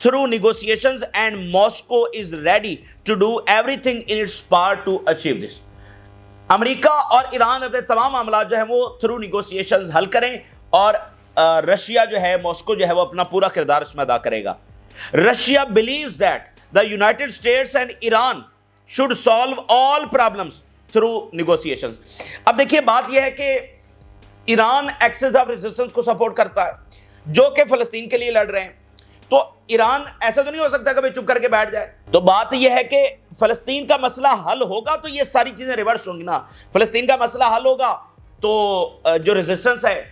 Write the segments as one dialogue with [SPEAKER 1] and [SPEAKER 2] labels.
[SPEAKER 1] through negotiations and Moscow is ready to do everything in its power to achieve this. امریکہ اور ایران اپنے تمام معاملات جو ہیں وہ تھرو نیگوسیشنز حل کریں اور رشیا جو ہے ماسکو جو ہے وہ اپنا پورا کردار اس میں ادا کرے گا. Russia believes that the United States and Iran should solve all problems through negotiations. اب دیکھیے بات یہ ہے کہ ایران ایکسس آف ریزسٹنس کو سپورٹ کرتا ہے جو کہ فلسطین کے لیے لڑ رہے ہیں. تو ایران ایسا تو نہیں ہو سکتا کہ چپ کر کے بیٹھ جائے. تو بات یہ ہے کہ فلسطین کا مسئلہ حل ہوگا تو یہ ساری چیزیں ریورس ہوں گی نا. فلسطین کا مسئلہ حل ہوگا تو جو ریزسٹنس ہے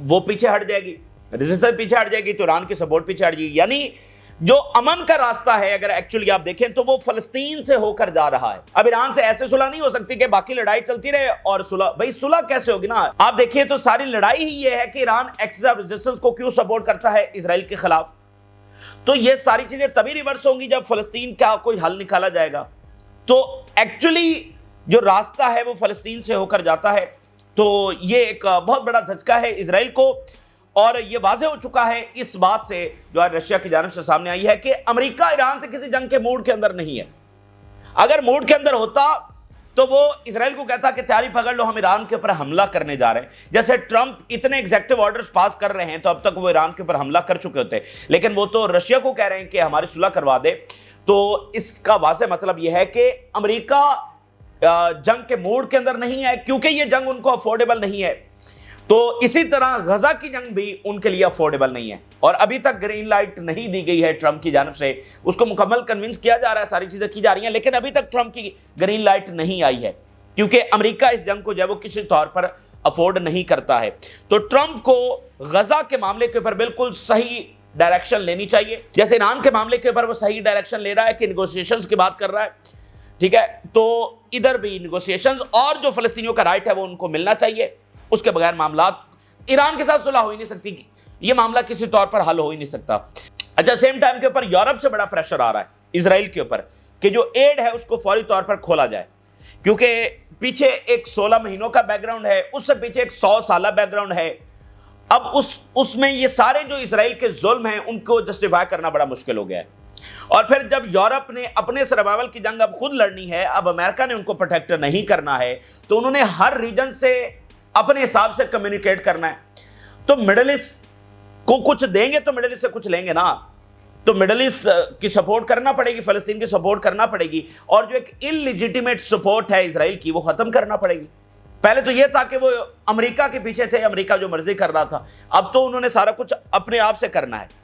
[SPEAKER 1] وہ پیچھے ہٹ جائے گی, ریزسٹنس پیچھے ہٹ جائے گی تو ایران کی سپورٹ پیچھے ہٹ جائے گی. یعنی جو امن کا راستہ ہے اگر ایکچولی آپ دیکھیں تو وہ فلسطین سے ہو کر جا رہا ہے. اب ایران سے ایسے صلح نہیں ہو سکتی کہ باقی لڑائی چلتی رہے اور صلح, بھائی صلح کیسے ہوگی نا. آپ دیکھیے تو ساری لڑائی ہی یہ ہے کہ ایران ایکسس آف ریزسٹنس کو کیوں سپورٹ کرتا ہے اسرائیل کے خلاف. تو یہ ساری چیزیں تبھی ریورس ہوں گی جب فلسطین کا کوئی حل نکالا جائے گا. تو ایکچولی جو راستہ ہے وہ فلسطین سے ہو کر جاتا ہے. تو یہ ایک بہت بڑا دھچکا ہے اسرائیل کو, اور یہ واضح ہو چکا ہے اس بات سے جو آج رشیا کی جانب سے سامنے آئی ہے کہ امریکہ ایران سے کسی جنگ کے موڈ کے اندر نہیں ہے. اگر موڈ کے اندر ہوتا تو وہ اسرائیل کو کہتا کہ تیاری پکڑ لو, ہم ایران کے اوپر حملہ کرنے جا رہے ہیں. جیسے ٹرمپ اتنے ایگزیکٹو آرڈرز پاس کر رہے ہیں تو اب تک وہ ایران کے اوپر حملہ کر چکے ہوتے, لیکن وہ تو رشیا کو کہہ رہے ہیں کہ ہماری صلح کروا دے. تو اس کا واضح مطلب یہ ہے کہ امریکہ جنگ کے موڈ کے اندر نہیں ہے کیونکہ یہ جنگ ان کو افورڈیبل نہیں ہے. تو اسی طرح غزہ کی جنگ بھی ان کے لیے افورڈیبل نہیں ہے اور ابھی تک گرین لائٹ نہیں دی گئی ہے ٹرمپ کی جانب سے. اس کو مکمل کنونس کیا جا رہا ہے, ساری چیزیں کی جا رہی ہیں, لیکن ابھی تک ٹرمپ کی گرین لائٹ نہیں آئی ہے کیونکہ امریکہ اس جنگ کو جو ہے وہ کسی طور پر افورڈ نہیں کرتا ہے. تو ٹرمپ کو غزہ کے معاملے کے اوپر بالکل صحیح ڈائریکشن لینی چاہیے, جیسے ایران کے معاملے کے اوپر وہ صحیح ڈائریکشن لے رہا ہے کہ نیگوسیشنز کی بات کر رہا ہے, ٹھیک ہے. تو ادھر بھی نیگوسیشنز اور جو فلسطینیوں کا رائٹ ہے وہ ان کو ملنا چاہیے. اس کے بغیر معاملات ایران کے ساتھ صلح ہو ہی نہیں سکتی, یہ معاملہ کسی طور پر حل ہو ہی نہیں سکتا. اچھا, سیم ٹائم کے اوپر یورپ سے بڑا پریشر آ رہا ہے اسرائیل کے اوپر کہ جو ایڈ ہے اس کو فوری طور پر کھولا جائے, کیونکہ پیچھے ایک 16 مہینوں کا بیک گراؤنڈ ہے, اس سے پیچھے ایک 100 سالہ بیک گراؤنڈ ہے. اب اس میں یہ سارے جو اسرائیل کے ظلم ہیں ان کو جسٹیفائی کرنا بڑا مشکل ہو گیا ہے. اور پھر جب یورپ نے اپنے سروائیول کی جنگ اب خود لڑنی ہے, اب امریکہ نے ان کو پروٹیکٹ نہیں کرنا ہے, تو انہوں نے ہر ریجن سے اپنے حساب سے کمیونیکیٹ کرنا ہے. تو مڈل ایسٹ کو کچھ دیں گے تو مڈل ایسٹ سے کچھ لیں گے نا. تو مڈل ایسٹ کی سپورٹ کرنا پڑے گی, فلسطین کی سپورٹ کرنا پڑے گی, اور جو ایک انلیجیٹیمیٹ سپورٹ ہے اسرائیل کی وہ ختم کرنا پڑے گی. پہلے تو یہ تھا کہ وہ امریکہ کے پیچھے تھے, امریکہ جو مرضی کر رہا تھا, اب تو انہوں نے سارا کچھ اپنے آپ سے کرنا ہے.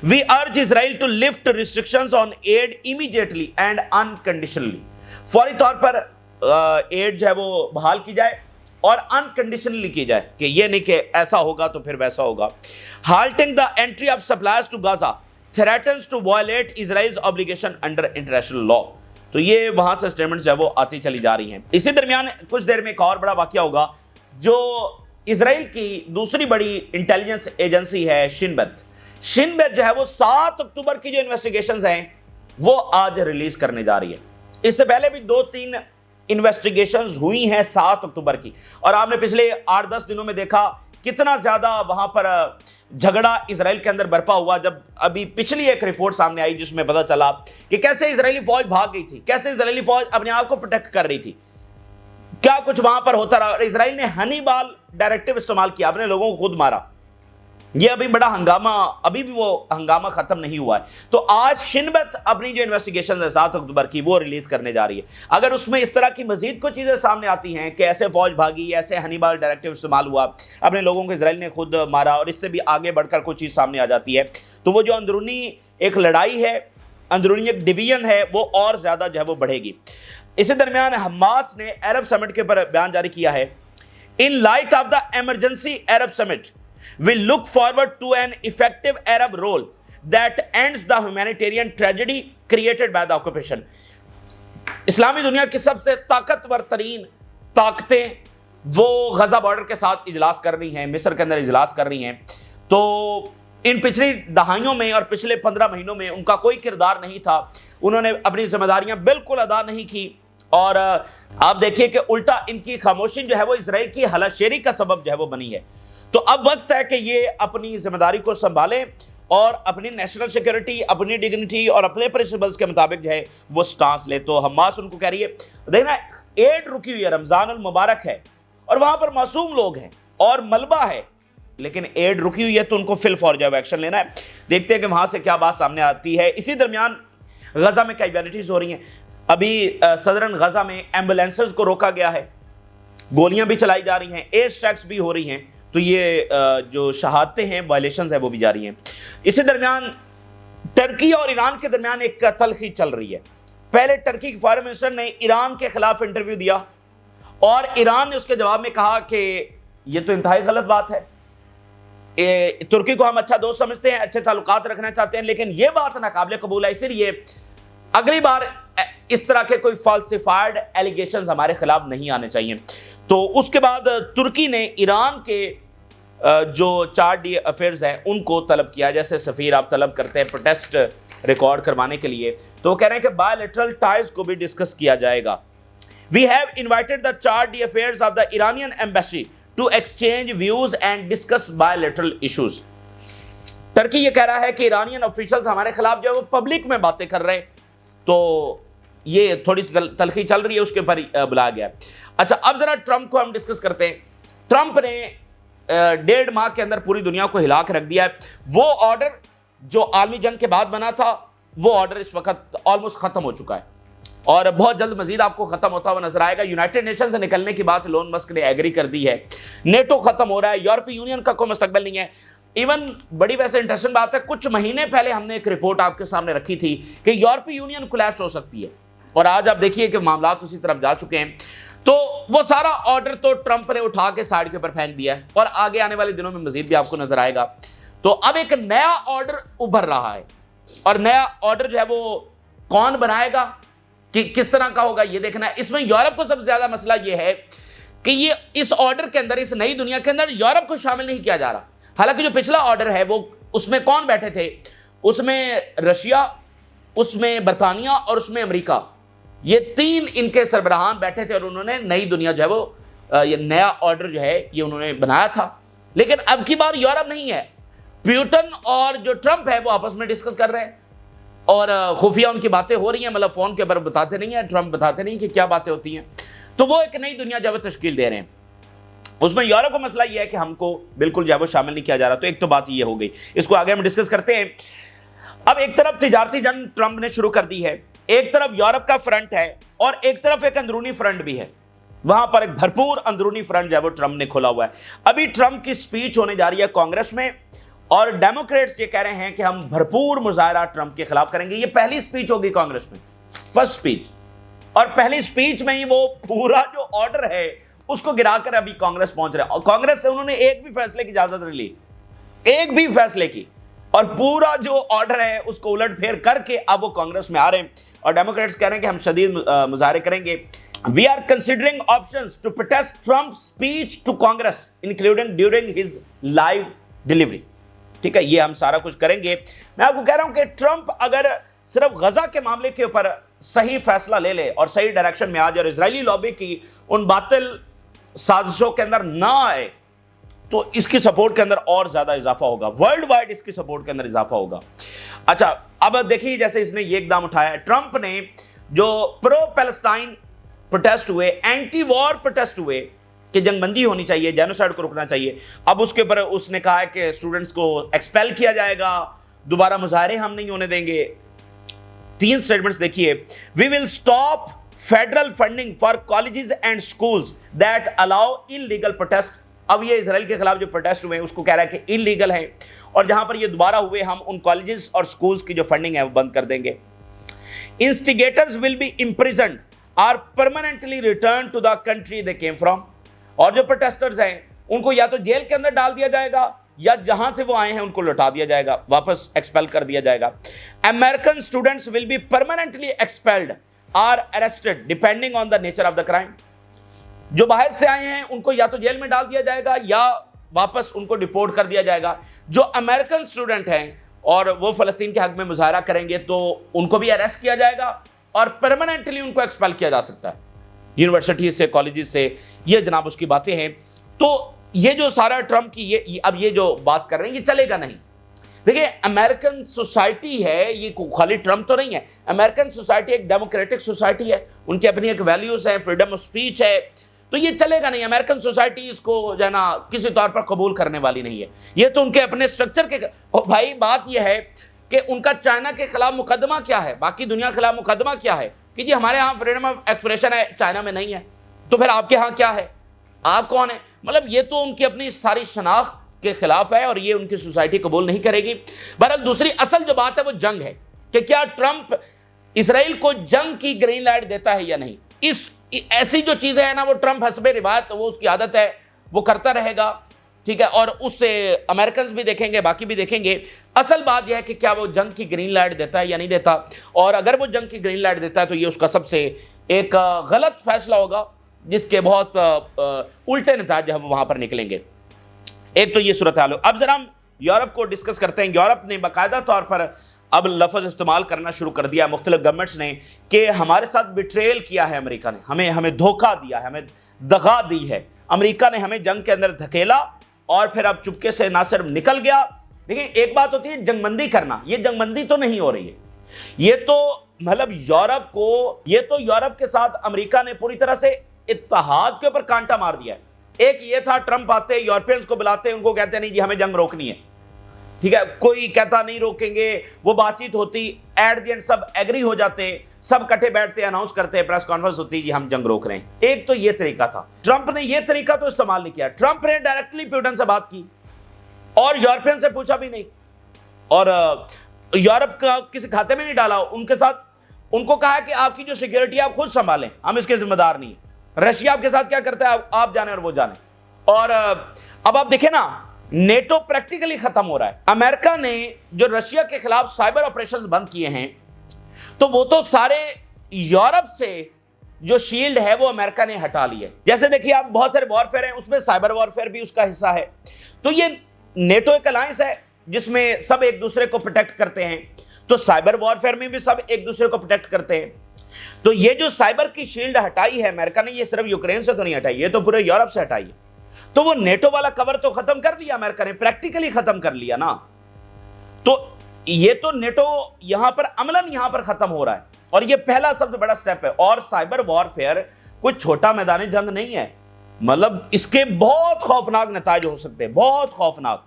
[SPEAKER 1] We urge Israel to lift restrictions on aid immediately and unconditionally. فوری طور پر ایڈ جو ہے وہ بحال کی جائے اور انکنڈیشنلی کی جائے, کہ یہ نہیں کہ ایسا ہوگا تو پھر ویسا ہوگا. Halting the entry of supplies to Gaza threatens to violate Israel's obligation under international law. تو یہ وہاں سے سٹیٹمنٹس جو ہے وہ آتی چلی جا رہی ہیں. اسی درمیان کچھ دیر میں ایک اور بڑا واقعہ ہوگا. جو اسرائیل کی دوسری بڑی انٹیلیجنس ایجنسی ہے شین بیت جو ہے وہ 7 اکتوبر کی جو انویسٹیگیشنز ہیں وہ آج ریلیز کرنے جا رہی ہے. اس سے پہلے بھی 2-3 انویسٹیگیشنز ہوئی ہیں 7 اکتوبر کی, اور آپ نے پچھلے 8-10 دنوں میں دیکھا کتنا زیادہ وہاں پر جھگڑا اسرائیل کے اندر برپا ہوا. جب ابھی پچھلی ایک رپورٹ سامنے آئی جس میں پتا چلا کہ کیسے اسرائیلی فوج بھاگ گئی تھی, کیسے اسرائیلی فوج اپنے آپ کو پروٹیکٹ کر رہی تھی, کیا کچھ وہاں پر ہوتا رہا, اور اسرائیل نے ہنی بال ڈائریکٹو استعمال کیا, اپنے لوگوں کو خود مارا. یہ ابھی بڑا ہنگامہ, ابھی بھی وہ ہنگامہ ختم نہیں ہوا ہے. تو آج شنبت اپنی جو انویسٹیگیشن ہے 7 اکتوبر کی وہ ریلیز کرنے جا رہی ہے. اگر اس میں اس طرح کی مزید کچھ چیزیں سامنے آتی ہیں کہ ایسے فوج بھاگی, ایسے ہنی بال ڈائریکٹو استعمال ہوا, اپنے لوگوں کو اسرائیل نے خود مارا, اور اس سے بھی آگے بڑھ کر کوئی چیز سامنے آ جاتی ہے, تو وہ جو اندرونی ایک لڑائی ہے, اندرونی ایک ڈویژن ہے, وہ اور زیادہ جو ہے وہ بڑھے گی. اسی درمیان حماس نے عرب سمٹ کے اوپر بیان جاری کیا ہے. In light of the emergency Arab summit, we look forward to an effective Arab role that ends the humanitarian tragedy created by the occupation. اسلامی دنیا کی سب سے طاقتور ترین طاقتیں وہ غزہ بارڈر کے ساتھ اجلاس کر رہی ہیں, مصر کے اندر اجلاس کر رہی ہیں. تو ان پچھلی دہائیوں میں اور پچھلے 15 مہینوں میں ان کا کوئی کردار نہیں تھا, انہوں نے اپنی ذمہ داریاں بالکل ادا نہیں کی, اور آپ دیکھیے کہ الٹا ان کی خاموشی جو ہے وہ اسرائیل کی ہلہ شیری کا سبب جو ہے وہ بنی ہے. تو اب وقت ہے کہ یہ اپنی ذمہ داری کو سنبھالیں اور اپنی نیشنل سیکورٹی، اپنی ڈگنیٹی اور اپنے پرنسپلز کے مطابق جو ہے وہ سٹانس لے. تو حماس ان کو کہہ رہی ہے دیکھنا ایڈ رکی ہوئی ہے، رمضان المبارک ہے اور وہاں پر معصوم لوگ ہیں اور ملبہ ہے، لیکن ایڈ رکی ہوئی ہے تو ان کو فل فور جو ایکشن لینا ہے. دیکھتے ہیں کہ وہاں سے کیا بات سامنے آتی ہے. اسی درمیان غزہ میں کیجوالٹیز ہو رہی ہیں. ابھی صدرن غزہ میں ایمبولینسز کو روکا گیا ہے، گولیاں بھی چلائی جا رہی ہیں، ایئر اسٹرائکس بھی ہو رہی ہیں. تو یہ جو شہادتیں ہیں، وائلیشنز ہیں، وہ بھی جاری ہیں. اسی درمیان ٹرکی اور ایران کے درمیان ایک تلخی چل رہی ہے. پہلے ٹرکی کے فارن منسٹر نے ایران کے خلاف انٹرویو دیا اور ایران نے اس کے جواب میں کہا کہ یہ تو انتہائی غلط بات ہے، ترکی کو ہم اچھا دوست سمجھتے ہیں، اچھے تعلقات رکھنا چاہتے ہیں، لیکن یہ بات ناقابل قبول ہے، اسی لیے اگلی بار اس طرح کے کوئی فالسیفائڈ ایلیگیشنز ہمارے خلاف نہیں آنے چاہیے. تو اس کے بعد ترکی نے ایران کے جو چارج ڈی افیئرز ہیں ان کو طلب کیا، جیسے سفیر آپ طلب کرتے ہیں پروٹیسٹ ریکارڈ کروانے کے لیے، تو وہ کہہ رہے ہیں کہ بائیلیٹرل ٹائز کو بھی ڈسکس کیا جائے گا. We have invited the charge d'affaires of the Iranian embassy to exchange views and discuss bilateral issues. Turkey یہ کہہ رہا ہے کہ ایرانین آفیشلز ہمارے خلاف جو ہے وہ پبلک میں باتیں کر رہے ہیں، تو یہ تھوڑی سی تلخی چل رہی ہے، اس کے اوپر بلایا گیا. اچھا اب ذرا ٹرمپ کو ہم ڈسکس کرتے ہیں. ٹرمپ نے 1.5 ماہ کے اندر پوری دنیا کو ہلا کے رکھ دیا ہے. وہ آرڈر جو عالمی جنگ کے بعد بنا تھا وہ آرڈر اس وقت آلموسٹ ختم ہو چکا ہے اور بہت جلد مزید آپ کو ختم ہوتا ہوا نظر آئے گا. یونائٹڈ نیشن سے نکلنے کی بات لون مسک نے ایگری کر دی ہے. نیٹو ختم ہو رہا ہے، یورپی یونین کا کوئی مستقبل نہیں ہے. ایون بڑی ویسے انٹرسٹنگ بات ہے، کچھ مہینے پہلے ہم نے ایک رپورٹ آپ کے سامنے رکھی تھی کہ یورپی یونین کولیپس ہو سکتی ہے، اور آج آپ دیکھیے کہ معاملات اسی طرف جا چکے ہیں. تو وہ سارا آرڈر تو ٹرمپ نے اٹھا کے سائڈ کے اوپر پھینک دیا ہے اور آگے آنے والے دنوں میں مزید بھی آپ کو نظر آئے گا. تو اب ایک نیا آرڈر ابھر رہا ہے اور نیا آرڈر جو ہے وہ کون بنائے گا، کہ کس طرح کا ہوگا یہ دیکھنا ہے. اس میں یورپ کو سب سے زیادہ مسئلہ یہ ہے کہ یہ اس آرڈر کے اندر، اس نئی دنیا کے اندر یورپ کو شامل نہیں کیا جا رہا. حالانکہ جو پچھلا آرڈر ہے وہ اس میں کون بیٹھے تھے، اس میں رشیا، اس میں برطانیہ اور اس میں امریکہ، یہ 3 ان کے سربراہان بیٹھے تھے اور انہوں نے نئی دنیا جو ہے وہ یہ نیا آرڈر جو ہے یہ انہوں نے بنایا تھا. لیکن اب کی بار یورپ نہیں ہے، پیوٹن اور جو ٹرمپ ہے وہ آپس میں ڈسکس کر رہے ہیں اور خفیہ ان کی باتیں ہو رہی ہیں، مطلب فون کے اوپر بتاتے نہیں ہیں، ٹرمپ بتاتے نہیں کہ کیا باتیں ہوتی ہیں. تو وہ ایک نئی دنیا جو ہے تشکیل دے رہے ہیں. اس میں یورپ کا مسئلہ یہ ہے کہ ہم کو بالکل جو ہے وہ شامل نہیں کیا جا رہا. تو ایک تو بات یہ ہو گئی، اس کو آگے ہم ڈسکس کرتے ہیں. اب ایک طرف تجارتی جنگ ٹرمپ نے شروع کر دی ہے، ایک طرف یورپ کا فرنٹ ہے اور ایک طرف ایک اندرونی فرنٹ بھی ہے. وہاں پر ایک بھرپور اندرونی فرنٹ جو ہے وہ ٹرمپ نے کھولا ہوا ہے. ابھی ٹرمپ کی سپیچ ہونے جا رہی ہے کانگریس میں اور ڈیموکریٹس یہ کہہ رہے ہیں کہ ہم بھرپور مظاہرہ ٹرمپ کے خلاف کریں گے. یہ پہلی سپیچ ہوگی کانگریس میں، فرسٹ سپیچ، اور پہلی سپیچ میں ہی وہ پورا جو آرڈر ہے اس کو گرا کر ابھی کانگریس پہنچ رہے ہیں. اور کانگریس سے انہوں نے ایک بھی فیصلے کی اجازت نہیں لی، ایک بھی فیصلے کی، اور پورا جو آرڈر ہے اس کو الٹ پھیر کر کے اب وہ کانگریس میں آ رہے ہیں. اور ڈیموکریٹس کہہ رہے ہیں کہ ہم شدید مظاہرے کریں گے. We are considering options to protest Trump's speech to Congress, including during his live delivery. ٹھیک ہے، یہ ہم سارا کچھ کریں گے. میں آپ کو کہہ رہا ہوں کہ ٹرمپ اگر صرف غزہ کے معاملے کے اوپر صحیح فیصلہ لے لے اور صحیح ڈائریکشن میں آ جائے اور اسرائیلی لابی کی ان باطل سازشوں کے اندر نہ آئے تو اس کی سپورٹ کے اندر اور زیادہ اضافہ ہوگا، ورلڈ وائڈ اس کی سپورٹ کے اندر اضافہ ہوگا. اچھا اب دیکھیے جیسے اس نے یہ اقدام اٹھایا ہے، ٹرمپ نے جو پرو پیلسٹائن پروٹیسٹ ہوئے، اینٹی وار پروٹیسٹ ہوئے کہ جنگ بندی ہونی چاہیے، جینوسائیڈ کو رکنا چاہیے، اب اس کے اوپر اس نے کہا ہے کہ اسٹوڈنٹس کو ایکسپیل کیا جائے گا، دوبارہ مظاہرے ہم نہیں ہونے دیں گے. 3 سٹیٹمنٹس دیکھیے. We will stop federal funding for colleges and schools that allow illegal protest. اب یہ اسرائیل کے خلاف جو پروٹیسٹ ہوئے ہیں اس کو کہہ رہا ہے کہ انلیگل ہے، اور جہاں پر یہ دوبارہ ہوئے ہم ان کالجز اور اسکولز کی جو فنڈنگ ہے وہ بند کر دیں گے. Instigators will be imprisoned or permanently return to the country they came from. اور جو پروٹیسٹرز ہیں ان کو یا تو جیل کے اندر ڈال دیا جائے گا یا جہاں سے وہ آئے ہیں ان کو لوٹا دیا جائے گا، واپس ایکسپیل کر دیا جائے گا. American students will be permanently expelled or arrested depending on the nature of the crime. جو باہر سے آئے ہیں ان کو یا تو جیل میں ڈال دیا جائے گا یا واپس ان کو ڈپورٹ کر دیا جائے گا. جو امریکن اسٹوڈنٹ ہیں اور وہ فلسطین کے حق میں مظاہرہ کریں گے تو ان کو بھی اریسٹ کیا جائے گا اور پرماننٹلی ان کو ایکسپیل کیا جا سکتا ہے یونیورسٹی سے، کالجز سے. یہ جناب اس کی باتیں ہیں. تو یہ جو سارا ٹرمپ کی اب یہ جو بات کر رہے ہیں یہ چلے گا نہیں. دیکھیں امریکن سوسائٹی ہے، یہ خالی ٹرمپ تو نہیں ہے، امریکن سوسائٹی ایک ڈیموکریٹک سوسائٹی ہے، ان کی اپنی ایک ویلیوز ہیں، فریڈم آف سپیچ ہے، تو یہ چلے گا نہیں، امریکن سوسائٹی اس کو جو ہے نا کسی طور پر قبول کرنے والی نہیں ہے، یہ تو ان کے اپنے سٹرکچر کے. اور بھائی بات یہ ہے کہ ان کا چائنا کے خلاف مقدمہ کیا ہے، باقی دنیا کے خلاف مقدمہ کیا ہے کہ جی ہمارے ہاں فریڈم آف ایکسپریشن ہے، چائنا میں نہیں ہے، تو پھر آپ کے ہاں کیا ہے، آپ کون ہیں؟ مطلب یہ تو ان کی اپنی ساری شناخت کے خلاف ہے اور یہ ان کی سوسائٹی قبول نہیں کرے گی. بہرحال دوسری اصل جو بات ہے وہ جنگ ہے کہ کیا ٹرمپ اسرائیل کو جنگ کی گرین لائٹ دیتا ہے یا نہیں. اس ایسی جو چیزیں ہیں نا وہ ٹرمپ حسب روایت وہ اس کی عادت ہے وہ کرتا رہے گا، ٹھیک ہے، اور اس سے امریکنز بھی دیکھیں گے، باقی بھی دیکھیں گے. اصل بات یہ ہے کہ کیا وہ جنگ کی گرین لائٹ دیتا ہے یا نہیں دیتا، اور اگر وہ جنگ کی گرین لائٹ دیتا ہے تو یہ اس کا سب سے ایک غلط فیصلہ ہوگا جس کے بہت الٹے نتائج وہاں پر نکلیں گے. ایک تو یہ صورتحال. اب ذرا ہم یورپ کو ڈسکس کرتے ہیں. یورپ نے باقاعدہ طور پر اب لفظ استعمال کرنا شروع کر دیا مختلف گورنمنٹس نے کہ ہمارے ساتھ بیٹریل کیا ہے امریکہ نے، ہمیں دھوکہ دیا ہے، ہمیں دغا دی ہے، امریکہ نے ہمیں جنگ کے اندر دھکیلا اور پھر اب چپکے سے نہ صرف نکل گیا. دیکھیں ایک بات ہوتی ہے جنگ بندی کرنا، یہ جنگ بندی تو نہیں ہو رہی ہے، یہ تو مطلب یورپ کے ساتھ امریکہ نے پوری طرح سے اتحاد کے اوپر کانٹا مار دیا ہے. ایک یہ تھا ٹرمپ آتے یورپینز کو بلاتے ان کو کہتے نہیں جی ہمیں جنگ روکنی ہے، ٹھیک ہے، کوئی کہتا نہیں روکیں گے، وہ بات چیت ہوتی، ایٹ دی اینڈ سب ایگری ہو جاتے، سب کٹھے بیٹھتے، اناؤنس کرتے، پریس کانفرنس ہوتی جی ہم جنگ روک رہے ہیں. ایک تو یہ طریقہ تھا. ٹرمپ نے یہ طریقہ تو استعمال نہیں کیا، ٹرمپ نے ڈائریکٹلی پیوٹن سے بات کی اور یورپین سے پوچھا بھی نہیں اور یورپ کا کسی کھاتے میں نہیں ڈالا، ان کے ساتھ ان کو کہا کہ آپ کی جو سیکیورٹی آپ خود سنبھالیں، ہم اس کے ذمہ دار نہیں ہیں. رشیا آپ کے ساتھ کیا کرتا ہے آپ جانیں اور وہ جانیں. اور اب آپ دیکھیں نا نیٹو پریکٹیکلی ختم ہو رہا ہے. امریکہ نے جو رشیا کے خلاف سائبر آپریشنز بند کیے ہیں تو وہ تو سارے یورپ سے جو شیلڈ ہے وہ امریکہ نے ہٹا لی ہے. جیسے دیکھیے آپ بہت سارے وارفیئر ہیں، اس میں سائبر وارفیئر بھی اس کا حصہ ہے. تو یہ نیٹو ایک الائنس ہے جس میں سب ایک دوسرے کو پروٹیکٹ کرتے ہیں، تو سائبر وارفیئر میں بھی سب ایک دوسرے کو پروٹیکٹ کرتے ہیں. تو یہ جو سائبر کی شیلڈ ہٹائی ہے امریکہ نے، یہ صرف یوکرین سے تو نہیں ہٹائی، یہ تو پورے یورپ سے ہٹائی ہے. تو وہ نیٹو والا کور تو ختم کر دیا امریکہ نے، پریکٹیکلی ختم کر لیا نا. تو یہ تو نیٹو یہاں پر عملاً یہاں پر ختم ہو رہا ہے اور یہ پہلا سب سے بڑا سٹیپ ہے. اور سائبر وارفیئر کوئی چھوٹا میدان جنگ نہیں ہے، مطلب اس کے بہت خوفناک نتائج ہو سکتے ہیں، بہت خوفناک.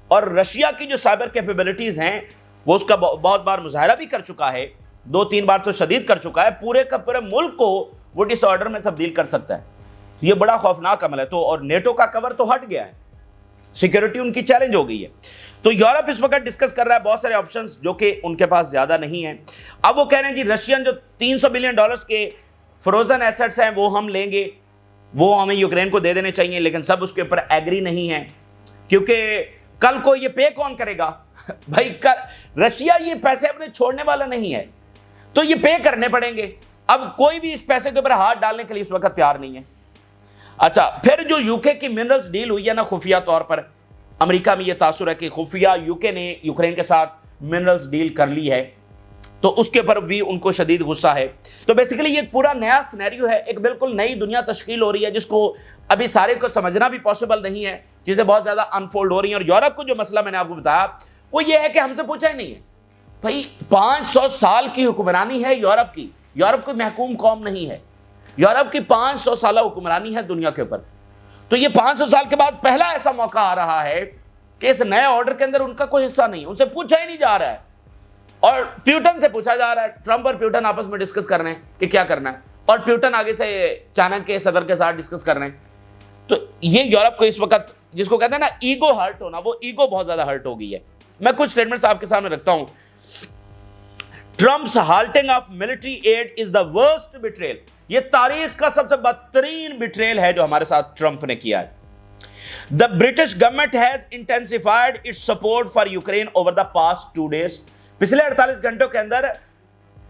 [SPEAKER 1] اور رشیا کی جو سائبر کیپیبلٹیز ہیں وہ اس کا بہت بار مظاہرہ بھی کر چکا ہے، 2-3 بار تو شدید کر چکا ہے. پورے کا پورے ملک کو وہ ڈس آرڈر میں تبدیل کر سکتا ہے. یہ بڑا خوفناک عمل ہے. تو اور نیٹو کا کور تو ہٹ گیا ہے، سیکیورٹی ان کی چیلنج ہو گئی ہے. تو یورپ اس وقت ڈسکس کر رہا ہے بہت سارے آپشنز جو کہ ان کے پاس زیادہ نہیں ہیں. اب وہ کہہ رہے ہیں جی رشین جو $300 بلین کے فروزن ایسٹس ہیں وہ ہم لیں گے، وہ ہمیں یوکرین کو دے دینے چاہیے، لیکن سب اس کے اوپر ایگری نہیں ہیں کیونکہ کل کو یہ پے کون کرے گا؟ بھائی رشیا یہ پیسے اپنے چھوڑنے والا نہیں ہے، تو یہ پے کرنے پڑیں گے. اب کوئی بھی اس پیسے کے اوپر ہاتھ ڈالنے کے لیے اس وقت تیار نہیں ہے. اچھا پھر جو یوکے کی منرلز ڈیل ہوئی ہے نا خفیہ طور پر، امریکہ میں یہ تاثر ہے کہ خفیہ یوکے نے یوکرین کے ساتھ منرلز ڈیل کر لی ہے، تو اس کے اوپر بھی ان کو شدید غصہ ہے. تو بیسیکلی یہ پورا نیا سینیریو ہے، ایک بالکل نئی دنیا تشکیل ہو رہی ہے جس کو ابھی سارے کو سمجھنا بھی پاسبل نہیں ہے، چیزیں بہت زیادہ انفولڈ ہو رہی ہیں. اور یورپ کو جو مسئلہ میں نے آپ کو بتایا وہ یہ ہے کہ ہم سے پوچھا ہی نہیں ہے. بھائی 500 سال کی حکمرانی ہے یورپ کی، یورپ کوئی محکوم قوم نہیں ہے، یورپ کی 500 سالہ حکمرانی ہے دنیا کے اوپر. تو یہ 500 سال کے بعد پہلا ایسا موقع آ رہا ہے کہ اس نئے آرڈر کے اندر ان کا کوئی حصہ نہیں، ان سے پوچھا ہی نہیں جا رہا ہے اور پیوٹن سے پوچھا جا رہا ہے. ٹرمپ اور پیوٹن آپس میں ڈسکس کر رہے ہیں کہ کیا کرنا ہے، اور پیوٹن آگے سے چائنا کے صدر کے ساتھ ڈسکس کر رہے ہیں. تو یہ یورپ کو اس وقت جس کو کہتے ہیں نا ایگو ہرٹ ہونا، وہ ایگو بہت زیادہ ہرٹ ہو گئی ہے. میں کچھ سٹیٹمنٹس آپ کے سامنے رکھتا ہوں. Trump's halting of military aid is the worst betrayal, یہ تاریخ کا سب سے بدترین بیٹریل ہے جو ہمارے ساتھ ٹرمپ نے کیا ہے. The British government has intensified its support for Ukraine over the past 2 days. پچھلے 48 گھنٹوں کے اندر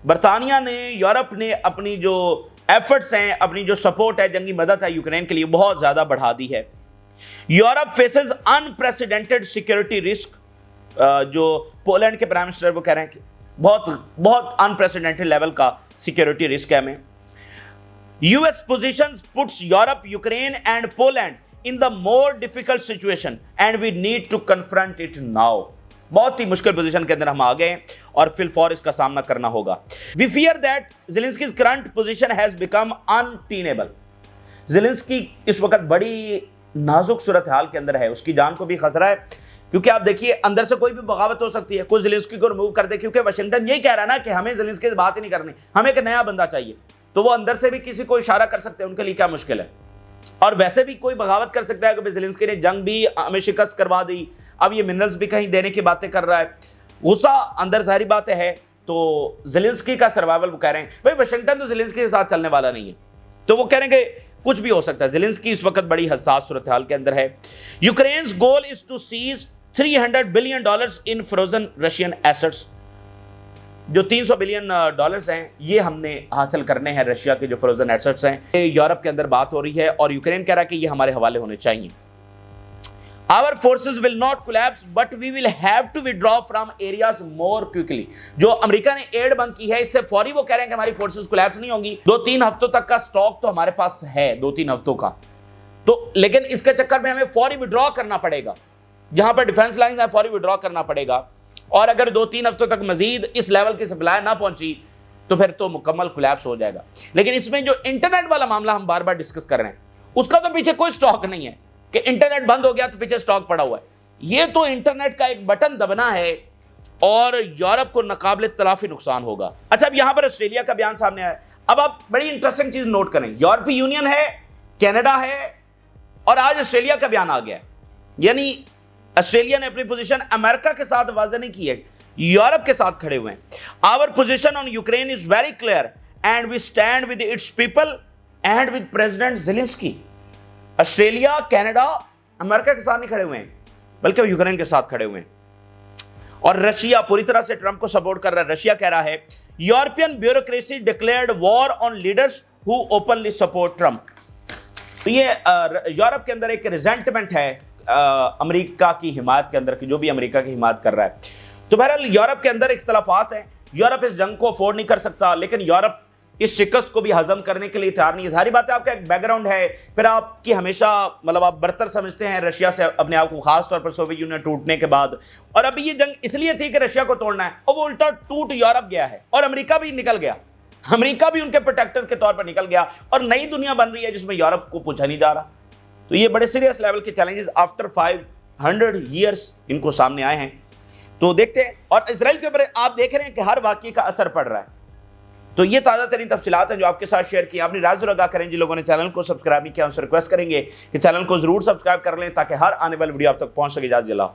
[SPEAKER 1] برطانیہ نے، یورپ نے اپنی جو ایفرٹس ہیں، اپنی جو سپورٹ ہے، جنگی مدد ہے یوکرین کے لیے بہت زیادہ بڑھا دی ہے. Europe phases unprecedented security risk, جو پولینڈ کے پرائم منسٹر وہ کہہ رہے ہیں کہ بہت انپریسیڈنٹڈ لیول کا سیکیورٹی رسک ہے ہمیں. US positions puts Europe, Ukraine and Poland in the more difficult situation and we need to confront it now. بہت ہی مشکل پوزیشن کے اندر ہم آ گئے ہیں اور فی الفور اس کا سامنا کرنا ہوگا. We fear that Zelensky's current position has become untenable. Zelensky اس وقت بڑی نازک صورتحال کے اندر ہے, اس کی جان کو بھی خطرہ ہے, کیونکہ آپ دیکھیے اندر سے کوئی بھی بغاوت ہو سکتی ہے, کوئی زیلنسکی کو ریموو کر دے, کیونکہ واشنگٹن یہی کہہ رہا ہے نا کہ ہمیں زیلنسکی سے بات ہی نہیں کرنی, ہمیں ایک نیا بندہ چاہیے. تو وہ اندر سے بھی کسی کو اشارہ کر سکتے ہیں, ان کے لیے کیا مشکل ہے. اور ویسے بھی کوئی بغاوت کر سکتا ہے کہ زیلنسکی نے جنگ بھی ہمیں شکست کروا دی, اب یہ منرلز بھی کہیں دینے کی باتیں کر رہا ہے. غصہ اندر ظاہری بات ہے, تو زیلنسکی کا سروائیول وہ کہہ رہے ہیں بھائی واشنگٹن تو زیلنسکی کے ساتھ چلنے والا نہیں ہے, تو وہ کہہ رہے ہیں کہ کچھ بھی ہو سکتا ہے. زیلنسکی اس وقت بڑی حساس صورتحال کے اندر ہے. Ukraine's goal is to seize $300 billion in frozen Russian assets. جو $300 بلین ہیں یہ ہم نے حاصل کرنے ہیں رشیا کے جو فروزن ایسٹس ہیں. یورپ کے اندر بات ہو رہی ہے اور یوکرین کہہ رہا ہے کہ یہ ہمارے حوالے ہونے چاہیے. Our forces will not collapse, but we will have to withdraw from areas more quickly. جو امریکہ نے ایڈ بند کی ہے اس سے فوری وہ کہہ رہے ہیں کہ ہماری فورسز کولیپس نہیں ہوں گی. 2-3 ہفتوں تک کا سٹاک تو ہمارے پاس ہے, 2-3 ہفتوں کا, تو لیکن اس کے چکر میں ہمیں فوری وڈرا کرنا پڑے گا. جہاں پر ڈیفنس لائنز ہیں فوری وڈرا کرنا پڑے گا, اور اگر 2-3 ہفتوں تک مزید اس لیول کی سپلائی نہ پہنچی تو پھر تو مکمل کولیپس ہو جائے گا. لیکن اس میں جو انٹرنیٹ والا معاملہ ہم بار بار ڈسکس کر رہے ہیں, اس کا تو پیچھے کوئی سٹاک نہیں ہے کہ انٹرنیٹ بند ہو گیا تو پیچھے سٹاک پڑا ہوا ہے. یہ تو انٹرنیٹ کا ایک بٹن دبنا ہے اور یورپ کو ناقابل تلافی نقصان ہوگا. اچھا, اب یہاں پر آسٹریلیا کا بیان سامنے آیا. اب آپ بڑی انٹرسٹنگ چیز نوٹ کریں, یورپی یونین ہے, کینیڈا ہے, اور آج آسٹریلیا کا بیان آ گیا ہے. یعنی آسٹریلیا نے اپنی پوزیشن امریکہ کے ساتھ واضح نہیں کی ہے, یورپ کے ساتھ کھڑے ہوئے ہیں. Our position on Ukraine is very clear and we stand with its people and with President Zelensky. Australia, Canada امریکہ کے ساتھ نہیں کھڑے ہوئے ہیں بلکہ وہ یوکرین کے ساتھ کھڑے ہوئے ہیں. اور رشیا پوری طرح سے ٹرمپ کو سپورٹ کر رہا ہے. رشیا کہہ رہا ہے European bureaucracy declared war on leaders who openly support Trump. تو یہ یورپ کے اندر ایک ریزنٹمنٹ ہے امریکہ کی حمایت کے اندر, جو بھی امریکہ کی حمایت کر رہا ہے. تو بہرحال یورپ کے اندر اختلافات ہیں, یورپ اس جنگ کو افورڈ نہیں کر سکتا, لیکن یورپ اس شکست کو بھی ہضم کرنے کے لیے تیار نہیں ہے. ظاہری بات ہے آپ کا ایک بیک گراؤنڈ ہے, پھر آپ کی ہمیشہ مطلب آپ برتر سمجھتے ہیں رشیا سے اپنے آپ کو, خاص طور پر سوویت یونین ٹوٹنے کے بعد. اور ابھی یہ جنگ اس لیے تھی کہ رشیا کو توڑنا ہے, اور وہ الٹا ٹوٹ یورپ گیا ہے, اور امریکہ بھی نکل گیا, امریکہ بھی ان کے پروٹیکٹر کے طور پر نکل گیا, اور نئی دنیا بن رہی ہے جس میں یورپ کو پوچھا نہیں جا رہا. تو یہ بڑے سیریس لیول کے چیلنجز آفٹر 500 ایئرس ان کو سامنے آئے ہیں. تو دیکھتے ہیں, اور اسرائیل کے اوپر آپ دیکھ رہے ہیں کہ ہر واقعے کا اثر پڑ رہا ہے. تو یہ تازہ ترین تفصیلات ہیں جو آپ کے ساتھ شیئر کی. اپنی رائے ضرور آگاہ کریں. جن لوگوں نے چینل کو سبسکرائب نہیں کیا ان سے ریکویسٹ کریں گے کہ چینل کو ضرور سبسکرائب کر لیں تاکہ ہر آنے والی ویڈیو آپ تک پہنچ سکے. اجازت, اللہ حافظ.